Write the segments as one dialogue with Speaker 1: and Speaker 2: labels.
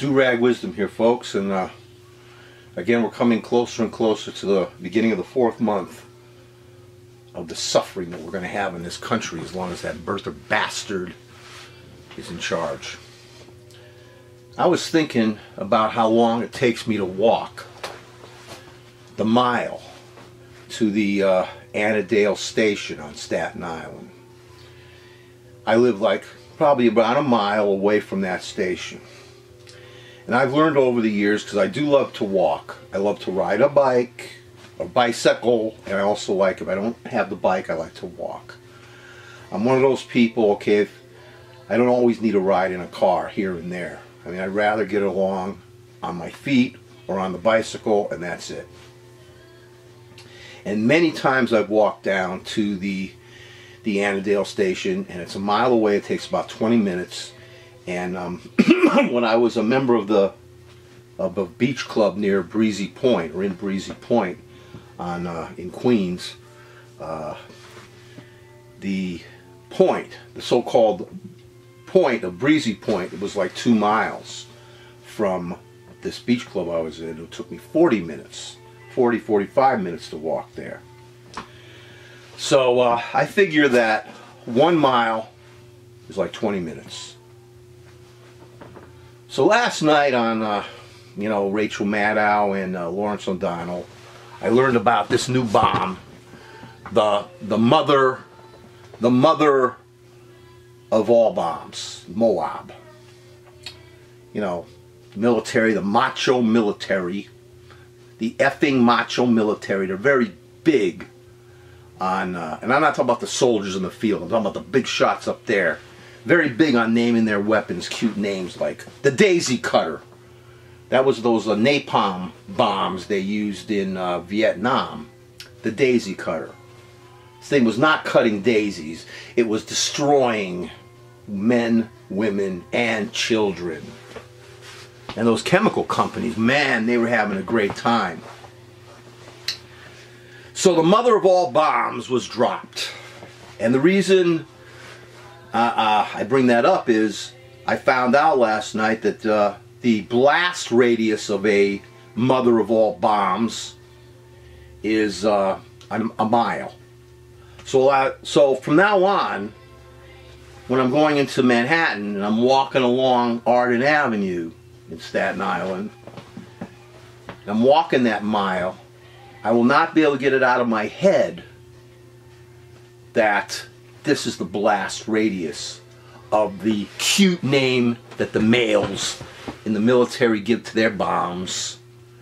Speaker 1: Do-Rag Wisdom here, folks, and again we're coming closer and closer to the beginning of the 4th month of the suffering that we're going to have in this country as long as that birther bastard is in charge. I was thinking about how long it takes me to walk the mile to the Annandale station on Staten Island. I live like probably about a mile away from that station. And I've learned over the years, because I do love to walk, I love to ride a bike, a bicycle, and I also like, if I don't have the bike, I like to walk. I'm one of those people, okay, if I don't always need a ride in a car here and there. I mean, I'd rather get along on my feet or on the bicycle, and that's it. And many times I've walked down to the Annandale station, and it's a mile away. It takes about 20 minutes. And when I was a member of a beach club near Breezy Point, or in Breezy Point, in Queens, the so-called point of Breezy Point, it was like 2 miles from this beach club I was in. It took me 45 minutes to walk there. So I figure that 1 mile is like 20 minutes. So last night on, Rachel Maddow and Lawrence O'Donnell, I learned about this new bomb, the mother of all bombs, Moab. You know, military, the macho military, the effing macho military. They're very big on, and I'm not talking about the soldiers in the field. I'm talking about the big shots up there. Very big on naming their weapons cute names like the Daisy Cutter. That was those napalm bombs they used in Vietnam. The Daisy Cutter. This thing was not cutting daisies. It was destroying men, women, and children. And those chemical companies, man, they were having a great time. So the mother of all bombs was dropped. And the reason I bring that up is I found out last night that the blast radius of a mother of all bombs is a mile. So from now on, when I'm going into Manhattan and I'm walking along Arden Avenue in Staten Island, and I'm walking that mile, I will not be able to get it out of my head that this is the blast radius of the cute name that the males in the military give to their bombs,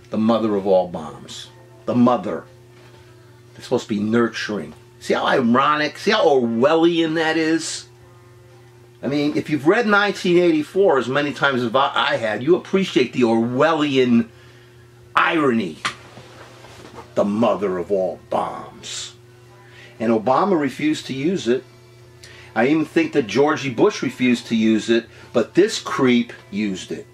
Speaker 1: the mother of all bombs. The mother. They're supposed to be nurturing. See how ironic, see how Orwellian that is? I mean, if you've read 1984 as many times as I had, you appreciate the Orwellian irony. The mother of all bombs. And Obama refused to use it. I even think that George Bush refused to use it, but this creep used it.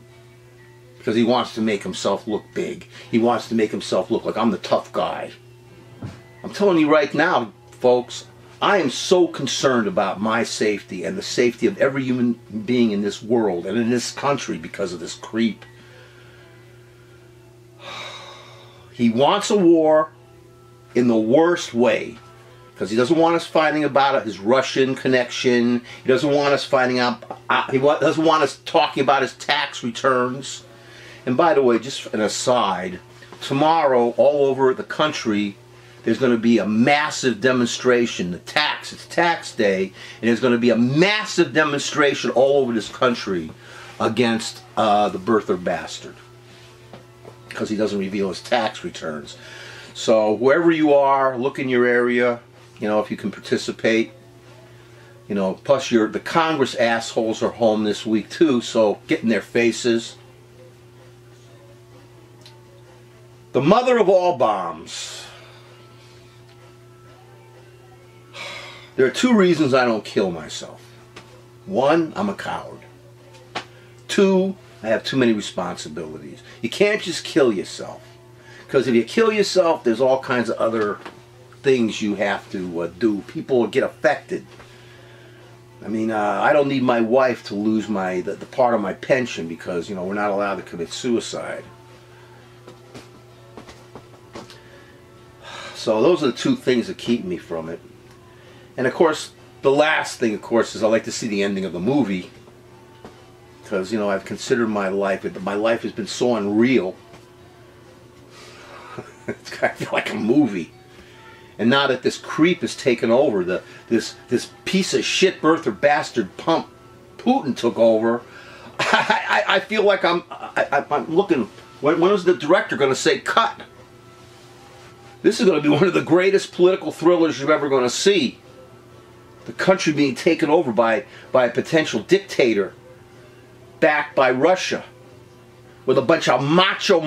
Speaker 1: Because he wants to make himself look big. He wants to make himself look like I'm the tough guy. I'm telling you right now, folks, I am so concerned about my safety and the safety of every human being in this world and in this country because of this creep. He wants a war in the worst way. Because he doesn't want us finding about his Russian connection. He doesn't want us finding out. He doesn't want us talking about his tax returns. And by the way, just an aside, tomorrow all over the country, there's going to be a massive demonstration. It's tax day, and there's going to be a massive demonstration all over this country against the birther bastard. Because he doesn't reveal his tax returns. So wherever you are, look in your area. You know, if you can participate, you know, plus the Congress assholes are home this week too, so get in their faces. The mother of all bombs. There are 2 reasons I don't kill myself. 1, I'm a coward. 2, I have too many responsibilities. You can't just kill yourself. Because if you kill yourself, there's all kinds of other things you have to do. People will get affected. I mean, I don't need my wife to lose the part of my pension because, you know, we're not allowed to commit suicide. So those are the two things that keep me from it. And of course, the last thing, of course, is I like to see the ending of the movie. Because, you know, I've considered my life has been so unreal. It's kind of like a movie. And now that this creep has taken over, this piece of shit birther bastard pump Putin took over, I feel like I'm looking. When is the director going to say cut? This is going to be one of the greatest political thrillers you're ever going to see. The country being taken over by a potential dictator, backed by Russia, with a bunch of macho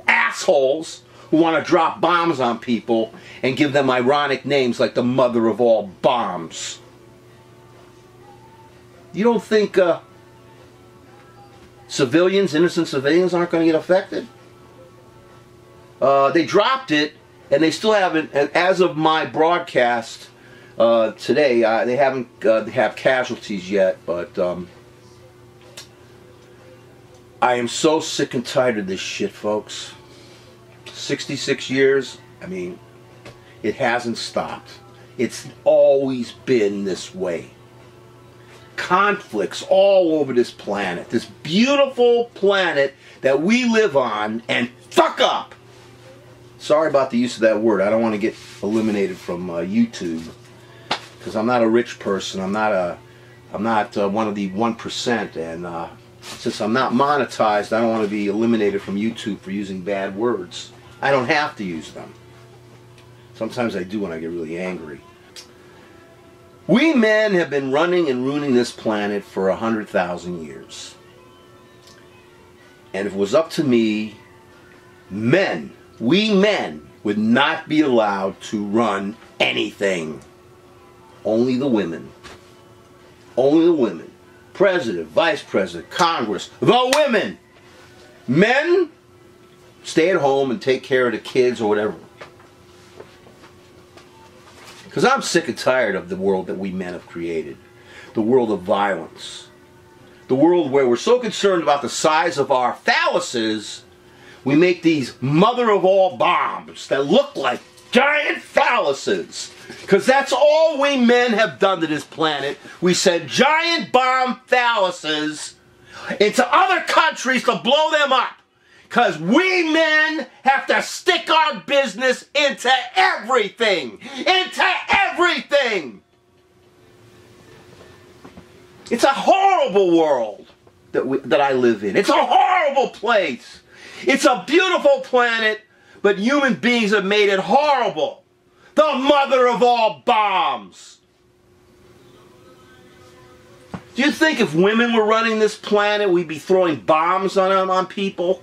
Speaker 1: assholes who want to drop bombs on people and give them ironic names like the mother of all bombs. You don't think innocent civilians aren't going to get affected? They dropped it, and they still haven't, as of my broadcast today, they haven't have casualties yet, but I am so sick and tired of this shit, folks. 66 years, I mean, it hasn't stopped. It's always been this way. Conflicts all over this planet, this beautiful planet that we live on, and fuck up. Sorry about the use of that word. I don't want to get eliminated from YouTube because I'm not a rich person. I'm not one of the 1%, and since I'm not monetized, I don't want to be eliminated from YouTube for using bad words. I don't have to use them. Sometimes I do when I get really angry. We men have been running and ruining this planet for 100,000 years. And if it was up to me, we men would not be allowed to run anything. Only the women. Only the women. President, Vice President, Congress, the women. Men, stay at home and take care of the kids or whatever. Because I'm sick and tired of the world that we men have created. The world of violence. The world where we're so concerned about the size of our phalluses, we make these mother of all bombs that look like giant phalluses. Because that's all we men have done to this planet. We send giant bomb phalluses into other countries to blow them up. Because we men have to stick our business into everything. Into everything. It's a horrible world that I live in. It's a horrible place. It's a beautiful planet, but human beings have made it horrible. The mother of all bombs. Do you think if women were running this planet, we'd be throwing bombs on people?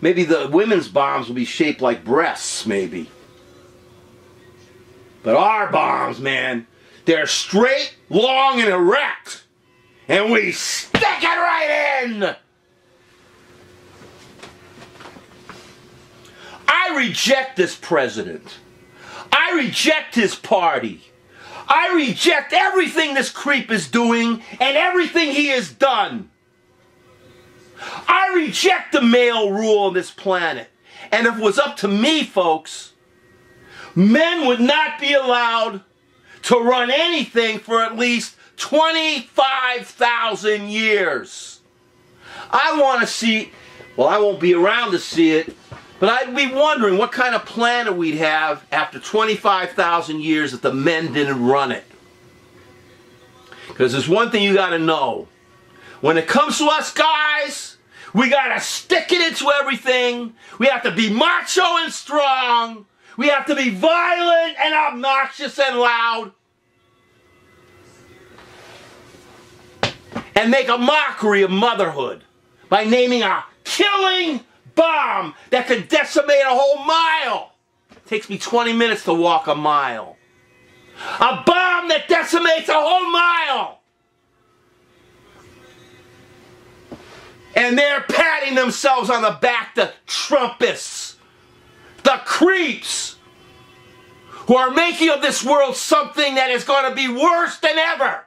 Speaker 1: Maybe the women's bombs would be shaped like breasts, maybe. But our bombs, man, they're straight, long, and erect. And we stick it right in! I reject this president. I reject his party. I reject everything this creep is doing and everything he has done. I reject the male rule on this planet. And if it was up to me, folks, men would not be allowed to run anything for at least 25,000 years. I want to see, well, I won't be around to see it, but I'd be wondering what kind of planet we'd have after 25,000 years if the men didn't run it. Because there's one thing you got to know. When it comes to us guys, we got to stick it into everything. We have to be macho and strong. We have to be violent and obnoxious and loud. And make a mockery of motherhood by naming a killing bomb that could decimate a whole mile. It takes me 20 minutes to walk a mile. A bomb that decimates a whole mile. And they're patting themselves on the back, the Trumpists, the creeps, who are making of this world something that is going to be worse than ever.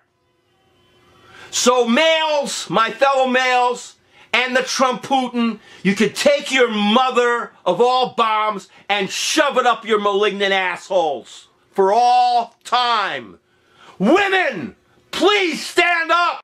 Speaker 1: So males, my fellow males, and the Trump Putin, you could take your mother of all bombs and shove it up your malignant assholes for all time. Women, please stand up.